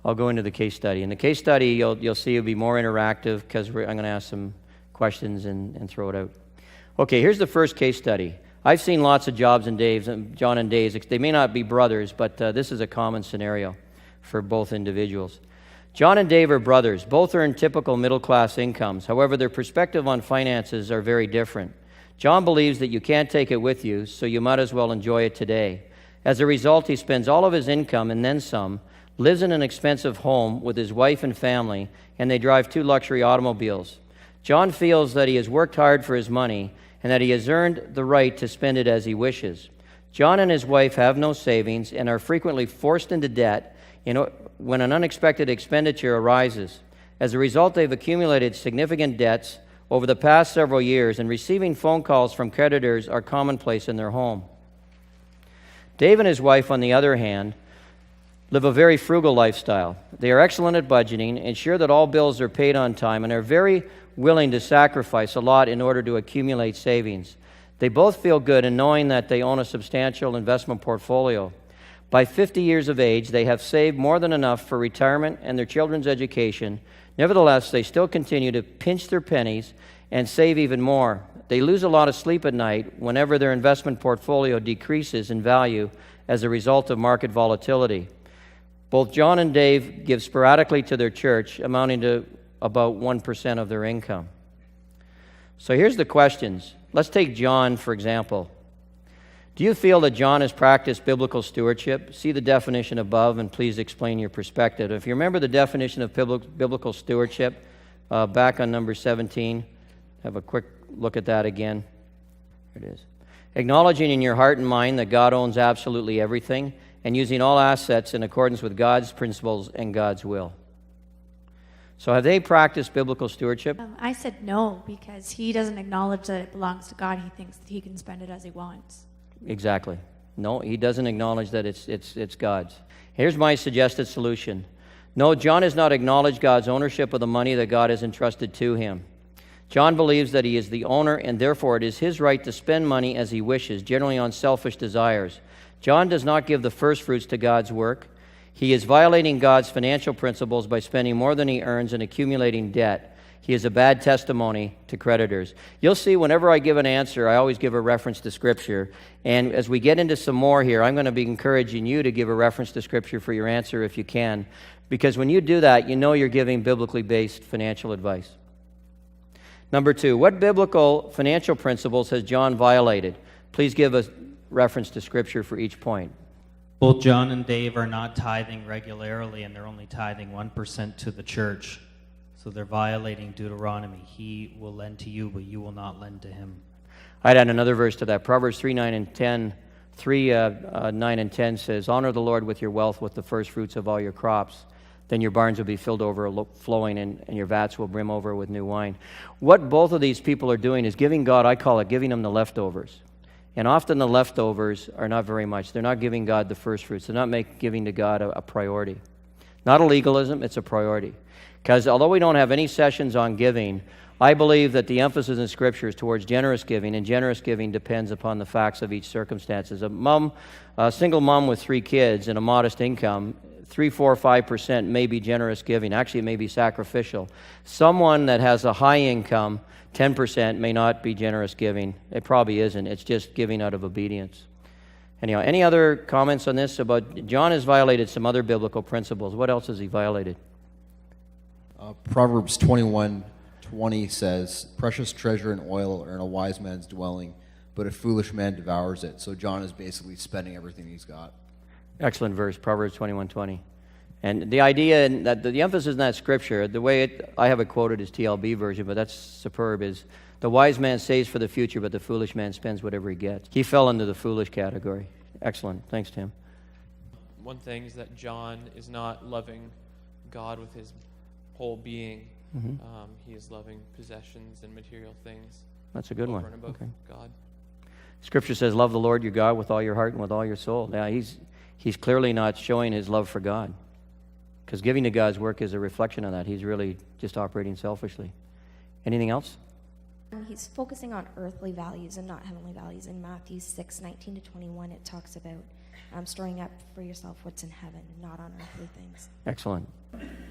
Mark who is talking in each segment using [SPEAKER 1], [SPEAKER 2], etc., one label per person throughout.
[SPEAKER 1] I'll go into the case study. In the case study, you'll see it'll be more interactive because I'm going to ask some questions and throw it out. Okay, here's the first case study. I've seen lots of John and Dave's. They may not be brothers, but this is a common scenario for both individuals. John and Dave are brothers. Both earn typical middle-class incomes. However, their perspective on finances are very different. John believes that you can't take it with you, so you might as well enjoy it today. As a result, he spends all of his income and then some, lives in an expensive home with his wife and family, and they drive 2 luxury automobiles. John feels that he has worked hard for his money and that he has earned the right to spend it as he wishes. John and his wife have no savings and are frequently forced into debt when an unexpected expenditure arises. As a result, they've accumulated significant debts over the past several years, and receiving phone calls from creditors are commonplace in their home. Dave and his wife, on the other hand, live a very frugal lifestyle. They are excellent at budgeting, ensure that all bills are paid on time, and are very willing to sacrifice a lot in order to accumulate savings. They both feel good in knowing that they own a substantial investment portfolio. By 50 years of age, they have saved more than enough for retirement and their children's education. Nevertheless, they still continue to pinch their pennies and save even more. They lose a lot of sleep at night whenever their investment portfolio decreases in value as a result of market volatility. Both John and Dave give sporadically to their church, amounting to about 1% of their income. So here's the questions. Let's take John, for example. Do you feel that John has practiced biblical stewardship? See the definition above, and please explain your perspective. If you remember the definition of biblical stewardship, back on number 17, have a quick look at that again. Here it is. Acknowledging in your heart and mind that God owns absolutely everything, and using all assets in accordance with God's principles and God's will. So have they practiced biblical stewardship?
[SPEAKER 2] I said no, because he doesn't acknowledge that it belongs to God. He thinks that he can spend it as he wants.
[SPEAKER 1] Exactly. No, he doesn't acknowledge that it's God's. Here's my suggested solution. No, John has not acknowledged God's ownership of the money that God has entrusted to him. John believes that he is the owner, and therefore it is his right to spend money as he wishes, generally on selfish desires. John does not give the first fruits to God's work. He is violating God's financial principles by spending more than he earns and accumulating debt. He is a bad testimony to creditors. You'll see whenever I give an answer, I always give a reference to Scripture. And as we get into some more here, I'm going to be encouraging you to give a reference to Scripture for your answer if you can. Because when you do that, you know you're giving biblically based financial advice. Number 2, what biblical financial principles has John violated? Please give a reference to Scripture for each point.
[SPEAKER 3] Both John and Dave are not tithing regularly, and they're only tithing 1% to the church. So they're violating Deuteronomy. He will lend to you, but you will not lend to him.
[SPEAKER 1] I'd add another verse to that. Proverbs 3:9 and 10. 3:9 and 10 says, honor the Lord with your wealth, with the first fruits of all your crops. Then your barns will be filled overflowing, and your vats will brim over with new wine. What both of these people are doing is giving God, I call it, giving him the leftovers. And often the leftovers are not very much. They're not giving God the first fruits. They're not giving to God a priority. Not a legalism, it's a priority. Because although we don't have any sessions on giving, I believe that the emphasis in Scripture is towards generous giving, and generous giving depends upon the facts of each circumstances. A single mom with 3 kids and a modest income, 3, 4, 5% may be generous giving. Actually, it may be sacrificial. Someone that has a high income, 10% may not be generous giving. It probably isn't. It's just giving out of obedience. Anyhow, any other comments on this? John has violated some other biblical principles. What else has he violated?
[SPEAKER 4] Proverbs 21:20 says, precious treasure and oil are in a wise man's dwelling, but a foolish man devours it. So John is basically spending everything he's got. Excellent verse, Proverbs 21:20. And the idea, and that the emphasis in that scripture, the way I have it quoted as TLB version, but that's superb, is the wise man saves for the future, but the foolish man spends whatever he gets. He fell into the foolish category. Excellent. Thanks, Tim.
[SPEAKER 5] One thing is that John is not loving God with his whole being.
[SPEAKER 1] Mm-hmm.
[SPEAKER 5] He is loving possessions and material things.
[SPEAKER 1] That's a good one.
[SPEAKER 5] And above
[SPEAKER 1] Okay.
[SPEAKER 5] God.
[SPEAKER 1] Scripture says, love the Lord your God with all your heart and with all your soul. Now, he's clearly not showing his love for God, because giving to God's work is a reflection of that. He's really just operating selfishly. Anything else?
[SPEAKER 6] He's focusing on earthly values and not heavenly values. In Matthew 6:19-21, it talks about storing up for yourself what's in heaven and not on earthly things.
[SPEAKER 1] Excellent.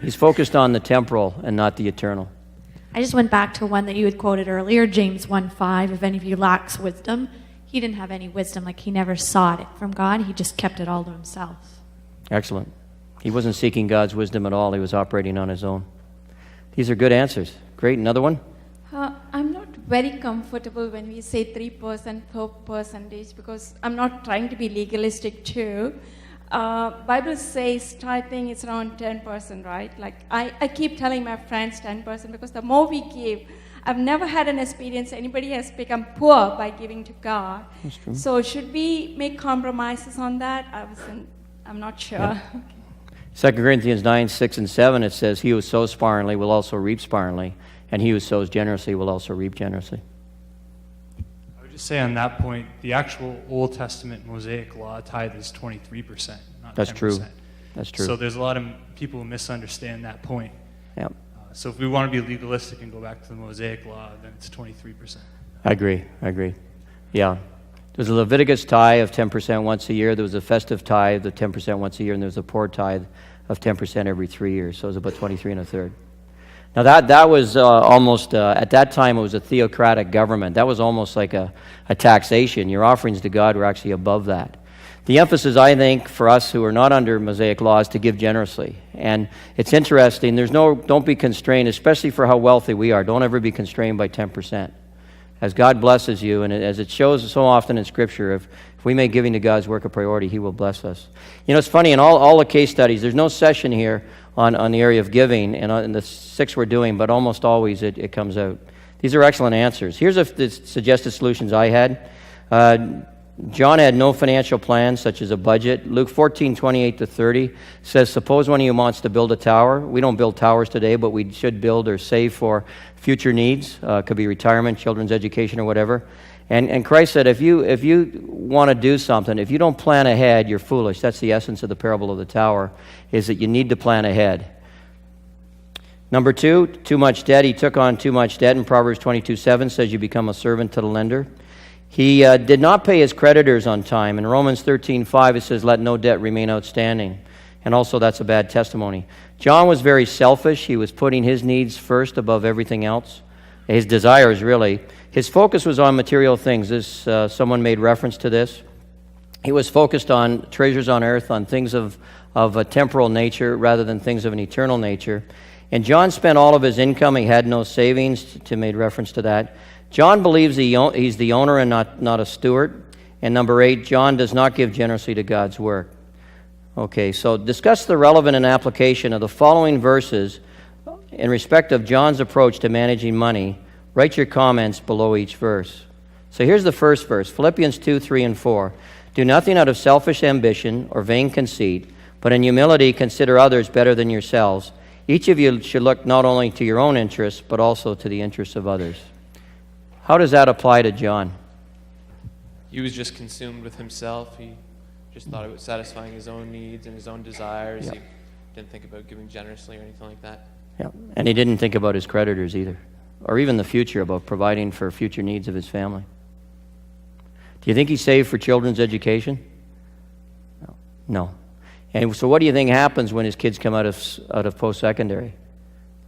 [SPEAKER 1] He's focused on the temporal and not the eternal.
[SPEAKER 2] I just went back to one that you had quoted earlier, James 1:5. If any of you lacks wisdom, he didn't have any wisdom. Like, he never sought it from God. He just kept it all to himself.
[SPEAKER 1] Excellent. He wasn't seeking God's wisdom at all. He was operating on his own. These are good answers. Great. Another one?
[SPEAKER 7] I'm not very comfortable when we say 3% per percentage, because I'm not trying to be legalistic too. Bible says tithing is around 10%, right? Like, I keep telling my friends 10%, because the more we give, I've never had an experience anybody has become poor by giving to God.
[SPEAKER 1] That's true.
[SPEAKER 7] So should we make compromises on that? I'm not sure.
[SPEAKER 1] Yeah. 2 Corinthians 9:6 and 7, it says, he who sows sparingly will also reap sparingly, and he who sows generously will also reap generously.
[SPEAKER 8] I would just say on that point, the actual Old Testament Mosaic law tithe is 23%, not 10%.
[SPEAKER 1] That's true. That's true.
[SPEAKER 8] So there's a lot of people who misunderstand that point.
[SPEAKER 1] Yep.
[SPEAKER 8] So if we want to be legalistic and go back to the Mosaic law, then it's 23%.
[SPEAKER 1] I agree. Yeah. There's a Leviticus tithe of 10% once a year. There was a festive tithe of 10% once a year, and there's a poor tithe of 10% every 3 years. So it was about 23 1/3. Now that was almost, at that time it was a theocratic government. That was almost like a taxation. Your offerings to God were actually above that. The emphasis, I think, for us who are not under Mosaic law is to give generously. And it's interesting, don't be constrained, especially for how wealthy we are. Don't ever be constrained by 10%. As God blesses you, and as it shows so often in Scripture, if we make giving to God's work a priority, He will bless us. You know, it's funny, in all the case studies, there's no session here on the area of giving, and in the 6 we're doing, but almost always it comes out. These are excellent answers. Here's the suggested solutions I had. John had no financial plans, such as a budget. Luke 14:28-30 says, suppose one of you wants to build a tower. We don't build towers today, but we should build or save for future needs. Could be retirement, children's education, or whatever. And Christ said, if you want to do something, if you don't plan ahead, you're foolish. That's the essence of the parable of the tower, is that you need to plan ahead. Number 2, too much debt. He took on too much debt, and Proverbs 22:7 says you become a servant to the lender. He did not pay his creditors on time. In Romans 13:5, it says, let no debt remain outstanding. And also, that's a bad testimony. John was very selfish. He was putting his needs first above everything else. His desires, really. His focus was on material things. Someone made reference to this. He was focused on treasures on earth, on things of a temporal nature rather than things of an eternal nature. And John spent all of his income. He had no savings, to made reference to that. John believes he's the owner and not a steward. And number 8, John does not give generously to God's work. Okay, so discuss the relevant and application of the following verses in respect of John's approach to managing money. Write your comments below each verse. So here's the first verse, Philippians 2:3 and 4. Do nothing out of selfish ambition or vain conceit, but in humility consider others better than yourselves. Each of you should look not only to your own interests, but also to the interests of others. How does that apply to John?
[SPEAKER 5] He was just consumed with himself. He just thought it was satisfying his own needs and his own desires.
[SPEAKER 1] Yeah.
[SPEAKER 5] He didn't think about giving generously or anything like that.
[SPEAKER 1] Yeah. And he didn't think about his creditors either, or even the future, about providing for future needs of his family. Do you think he saved for children's education? No. And so what do you think happens when his kids come out of post-secondary?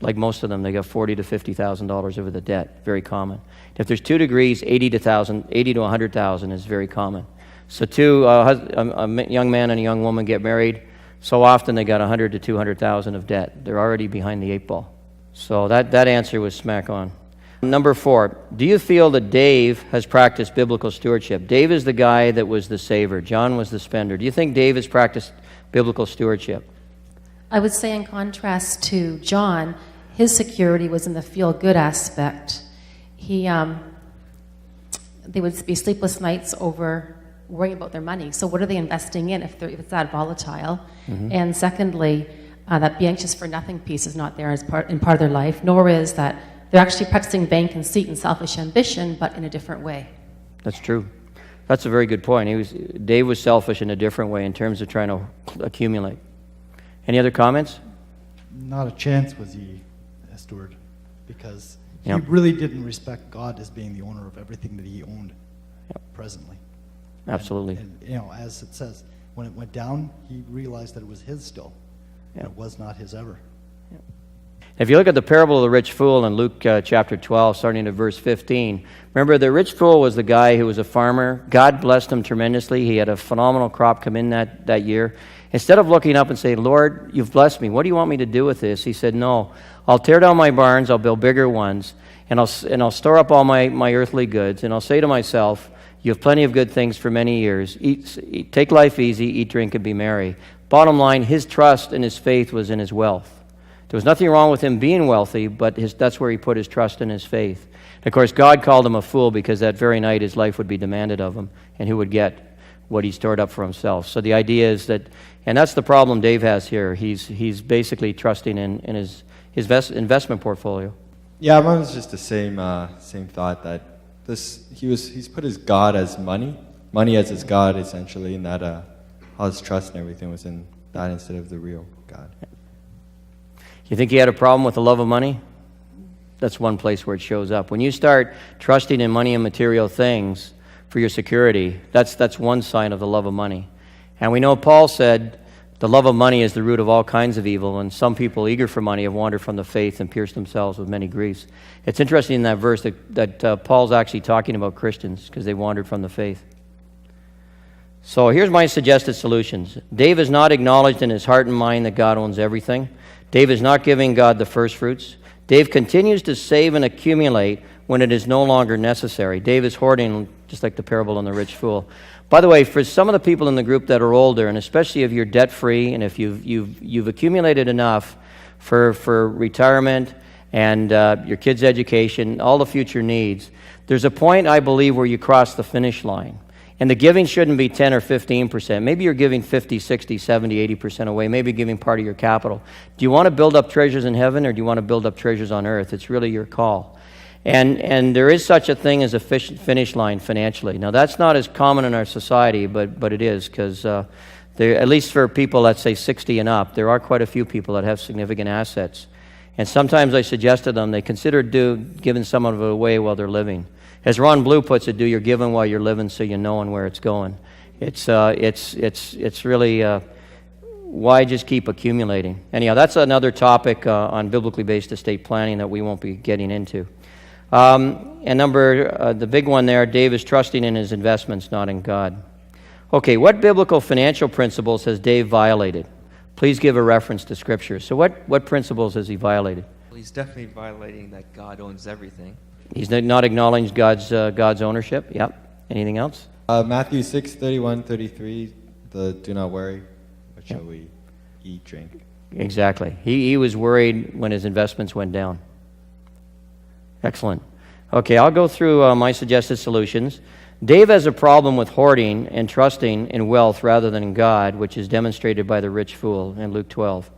[SPEAKER 1] Like most of them, they got $40,000 to $50,000 over the debt. Very common. If there's 2 degrees, 80 to 100,000 is very common. So a young man and a young woman get married. So often they got 100 to 200,000 of debt. They're already behind the 8 ball. So that answer was smack on. Number 4, do you feel that Dave has practiced biblical stewardship? Dave is the guy that was the saver. John was the spender. Do you think Dave has practiced biblical stewardship?
[SPEAKER 9] I would say, in contrast to John, his security was in the feel-good aspect. They would be sleepless nights over worrying about their money. So what are they investing in if it's that volatile? Mm-hmm. And secondly, that be anxious for nothing piece is not there as part of their life, nor is that they're actually practicing vain conceit and selfish ambition, but in a different way.
[SPEAKER 1] That's true. That's a very good point. Dave was selfish in a different way in terms of trying to accumulate. Any other comments?
[SPEAKER 10] Not a chance was he a steward, because he
[SPEAKER 1] Yep.
[SPEAKER 10] really didn't respect God as being the owner of everything that he owned presently.
[SPEAKER 1] Absolutely.
[SPEAKER 10] And, as it says, when it went down, he realized that it was his still.
[SPEAKER 1] Yeah.
[SPEAKER 10] It was not his ever.
[SPEAKER 1] If you look at the parable of the rich fool in Luke chapter 12, starting at verse 15, remember the rich fool was the guy who was a farmer. God blessed him tremendously. He had a phenomenal crop come in that year. Instead of looking up and saying, Lord, you've blessed me. What do you want me to do with this? He said, no, I'll tear down my barns, I'll build bigger ones, and I'll store up all my earthly goods, and I'll say to myself, you have plenty of good things for many years. Take life easy, eat, drink, and be merry. Bottom line, his trust and his faith was in his wealth. There was nothing wrong with him being wealthy, but that's where he put his trust and his faith. And of course, God called him a fool because that very night his life would be demanded of him, and he would get what he stored up for himself. So the idea is that, and that's the problem Dave has here. He's basically trusting in his investment portfolio.
[SPEAKER 11] Yeah, mine was just the same thought that he's put his God as money as his God essentially, and that all his trust and everything was in that instead of the real God.
[SPEAKER 1] You think he had a problem with the love of money? That's one place where it shows up. When you start trusting in money and material things for your security, that's one sign of the love of money. And we know Paul said the love of money is the root of all kinds of evil, and some people eager for money have wandered from the faith and pierced themselves with many griefs. It's interesting in that verse that Paul's actually talking about Christians because they wandered from the faith. So here's my suggested solutions. Dave has not acknowledged in his heart and mind that God owns everything. Dave is not giving God the first fruits. Dave continues to save and accumulate when it is no longer necessary. Dave is hoarding, just like the parable on the rich fool. By the way, for some of the people in the group that are older, and especially if you're debt-free and if you've accumulated enough for retirement and your kids' education, all the future needs, there's a point, I believe, where you cross the finish line. And the giving shouldn't be 10 or 15%. Maybe you're giving 50, 60, 70, 80% away. Maybe giving part of your capital. Do you want to build up treasures in heaven or do you want to build up treasures on earth? It's really your call. And there is such a thing as a finish line financially. Now, that's not as common in our society, but it is because at least for people, let's say 60 and up, there are quite a few people that have significant assets. And sometimes I suggest to them they consider giving some of it away while they're living. As Ron Blue puts it, do your giving while you're living so you know where it's going. It's really why just keep accumulating. Anyhow, that's another topic on biblically based estate planning that we won't be getting into. And the big one there, Dave is trusting in his investments, not in God. Okay, what biblical financial principles has Dave violated? Please give a reference to Scripture. So what principles has he violated?
[SPEAKER 12] Well, he's definitely violating that God owns everything.
[SPEAKER 1] He's not acknowledging God's ownership. Yep. Anything else?
[SPEAKER 11] Matthew 6:31-33. Do not worry. What shall we eat, drink?
[SPEAKER 1] Exactly. He was worried when his investments went down. Excellent. Okay, I'll go through my suggested solutions. Dave has a problem with hoarding and trusting in wealth rather than in God, which is demonstrated by the rich fool in Luke 12.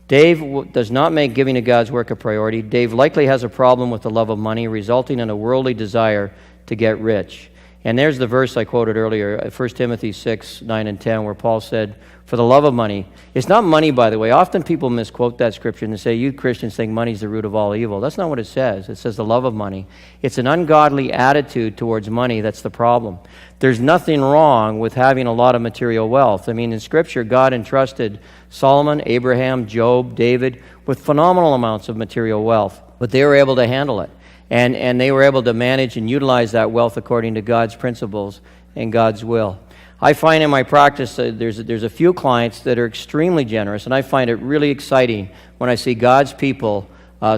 [SPEAKER 1] Dave does not make giving to God's work a priority. Dave likely has a problem with the love of money, resulting in a worldly desire to get rich. And there's the verse I quoted earlier, 1 Timothy 6, 9, and 10, where Paul said, for the love of money. It's not money, by the way. Often people misquote that scripture and say, you Christians think money's the root of all evil. That's not what it says. It says the love of money. It's an ungodly attitude towards money that's the problem. There's nothing wrong with having a lot of material wealth. I mean, in Scripture, God entrusted Solomon, Abraham, Job, David with phenomenal amounts of material wealth, but they were able to handle it. And they were able to manage and utilize that wealth according to God's principles and God's will. I find in my practice there's a few clients that are extremely generous, and I find it really exciting when I see God's people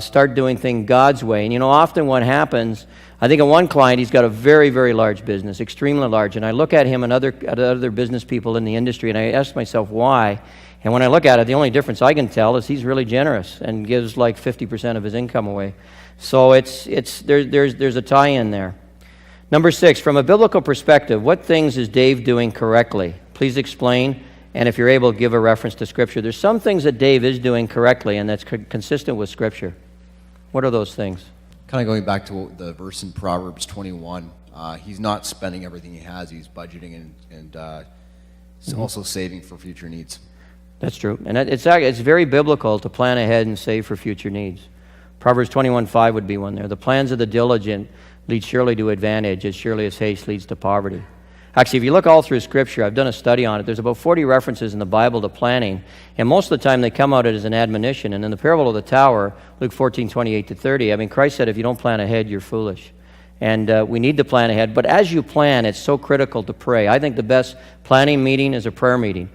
[SPEAKER 1] start doing things God's way. And you know, often what happens, I think of one client, he's got a very, very large business, extremely large, and I look at him and other business people in the industry, and I ask myself why. And when I look at it, the only difference I can tell is he's really generous and gives like 50% of his income away. So there's a tie-in there. Number 6, from a biblical perspective, what things is Dave doing correctly? Please explain, and if you're able, give a reference to Scripture. There's some things that Dave is doing correctly, and that's consistent with Scripture. What are those things?
[SPEAKER 4] Kind of going back to the verse in Proverbs 21, he's not spending everything he has. He's budgeting and also saving for future needs.
[SPEAKER 1] That's true. And it's very biblical to plan ahead and save for future needs. Proverbs 21:5 would be one there. The plans of the diligent lead surely to advantage, as surely as haste leads to poverty. Actually, if you look all through Scripture, I've done a study on it, there's about 40 references in the Bible to planning, and most of the time they come out as an admonition. And in the parable of the tower, Luke 14:28-30, I mean, Christ said, if you don't plan ahead, you're foolish. And we need to plan ahead. But as you plan, it's so critical to pray. I think the best planning meeting is a prayer meeting.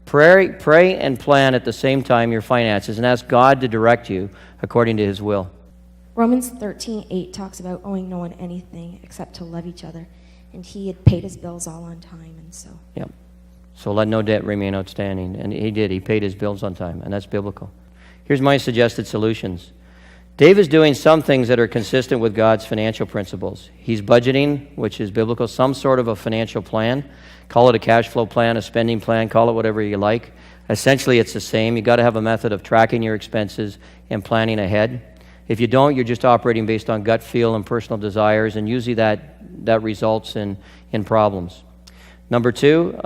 [SPEAKER 1] Pray and plan at the same time your finances and ask God to direct you according to His will.
[SPEAKER 6] Romans 13:8 talks about owing no one anything except to love each other. And he had paid his bills all on time, and so.
[SPEAKER 1] Yep. So let no debt remain outstanding. And he did. He paid his bills on time, and that's biblical. Here's my suggested solutions. Dave is doing some things that are consistent with God's financial principles. He's budgeting, which is biblical, some sort of a financial plan. Call it a cash flow plan, a spending plan, call it whatever you like. Essentially, it's the same. You've got to have a method of tracking your expenses and planning ahead. If you don't, you're just operating based on gut feel and personal desires, and usually that results in problems. Number 2,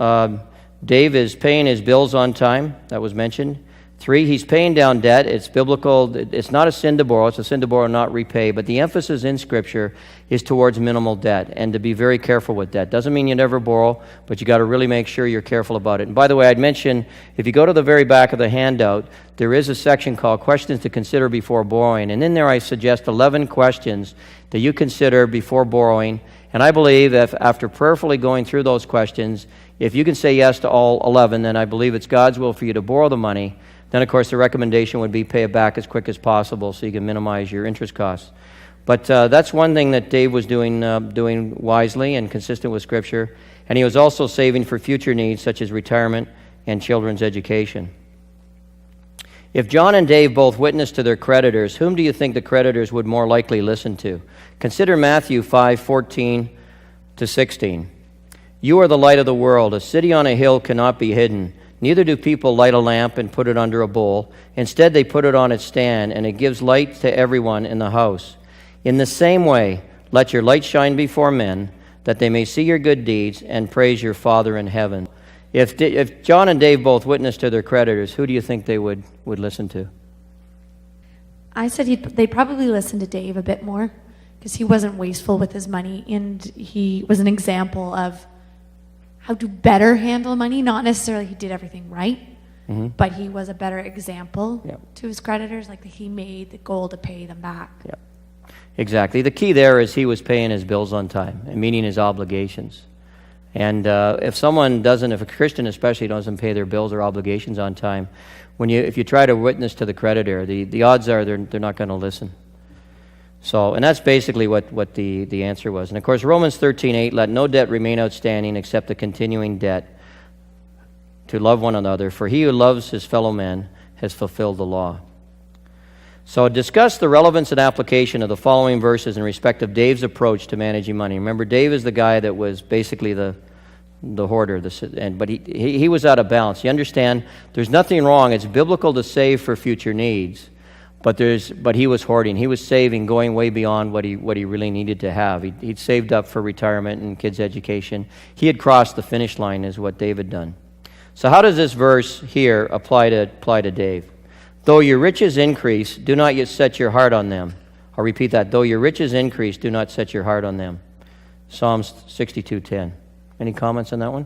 [SPEAKER 1] Dave is paying his bills on time. That was mentioned. 3, he's paying down debt. It's biblical. It's not a sin to borrow. It's a sin to borrow and not repay. But the emphasis in Scripture is towards minimal debt and to be very careful with debt. Doesn't mean you never borrow, but you got to really make sure you're careful about it. And by the way, I'd mention, if you go to the very back of the handout, there is a section called Questions to Consider Before Borrowing. And in there I suggest 11 questions that you consider before borrowing. And I believe that after prayerfully going through those questions, if you can say yes to all 11, then I believe it's God's will for you to borrow the money. Then, of course, the recommendation would be pay it back as quick as possible so you can minimize your interest costs. But that's one thing that Dave was doing wisely and consistent with Scripture. And he was also saving for future needs such as retirement and children's education. If John and Dave both witnessed to their creditors, whom do you think the creditors would more likely listen to? Consider Matthew 5:14-16. You are the light of the world. A city on a hill cannot be hidden. Neither do people light a lamp and put it under a bowl. Instead, they put it on its stand, and it gives light to everyone in the house. In the same way, let your light shine before men, that they may see your good deeds and praise your Father in heaven. If John and Dave both witnessed to their creditors, who do you think they would listen to?
[SPEAKER 2] I said they'd probably listen to Dave a bit more because he wasn't wasteful with his money, and he was an example of how to better handle money. Not necessarily he did everything right, but he was a better example to his creditors. Like he made the goal to pay them back.
[SPEAKER 1] Yeah, exactly. The key there is he was paying his bills on time and meeting his obligations. And if a Christian especially doesn't pay their bills or obligations on time, if you try to witness to the creditor, the odds are they're not going to listen. So, and that's basically what the answer was. And of course, Romans 13:8, let no debt remain outstanding except the continuing debt to love one another, for he who loves his fellow man has fulfilled the law. So discuss the relevance and application of the following verses in respect of Dave's approach to managing money. Remember, Dave is the guy that was basically the hoarder, but he was out of balance. You understand, there's nothing wrong. It's biblical to save for future needs. But he was hoarding. He was saving, going way beyond what he really needed to have. He'd saved up for retirement and kids' education. He had crossed the finish line, is what Dave had done. So how does this verse here apply to Dave? Though your riches increase, do not yet set your heart on them. I'll repeat that. Though your riches increase, do not set your heart on them. Psalms 62:10. Any comments on that one?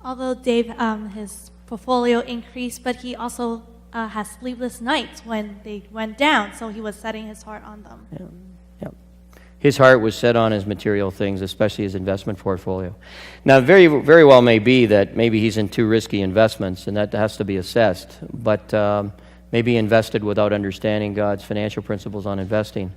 [SPEAKER 13] Although Dave, his portfolio increased, but he also has sleepless nights when they went down, so he was setting his heart on them.
[SPEAKER 1] Yeah. His heart was set on his material things, especially his investment portfolio. Now, very, very well may be that maybe he's in too risky investments, and that has to be assessed, but maybe invested without understanding God's financial principles on investing.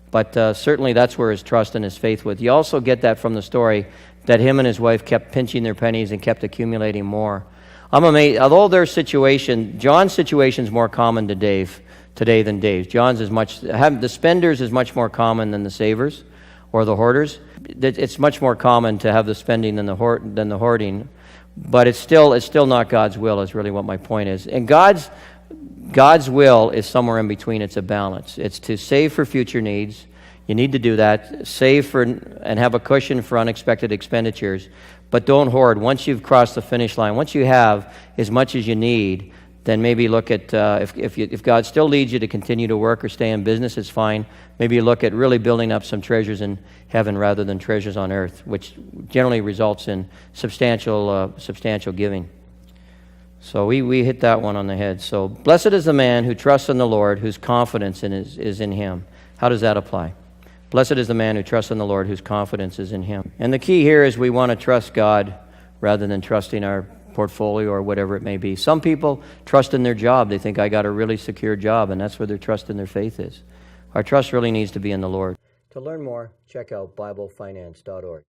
[SPEAKER 1] But certainly that's where his trust and his faith was. You also get that from the story that him and his wife kept pinching their pennies and kept accumulating more. I'm amazed. Although John's situation is more common today than Dave's. The spenders is much more common than the savers or the hoarders. It's much more common to have the spending than the hoarding. But it's still not God's will, is really what my point is. And God's will is somewhere in between. It's a balance. It's to save for future needs. You need to do that. Save for and have a cushion for unexpected expenditures. But don't hoard. Once you've crossed the finish line, once you have as much as you need, then maybe look at, if God still leads you to continue to work or stay in business, it's fine. Maybe look at really building up some treasures in heaven rather than treasures on earth, which generally results in substantial giving. So we hit that one on the head. So blessed is the man who trusts in the Lord, whose confidence is in him. How does that apply? Blessed is the man who trusts in the Lord, whose confidence is in him. And the key here is we want to trust God rather than trusting our portfolio or whatever it may be. Some people trust in their job. They think, I got a really secure job, and that's where their trust and their faith is. Our trust really needs to be in the Lord. To learn more, check out BibleFinance.org.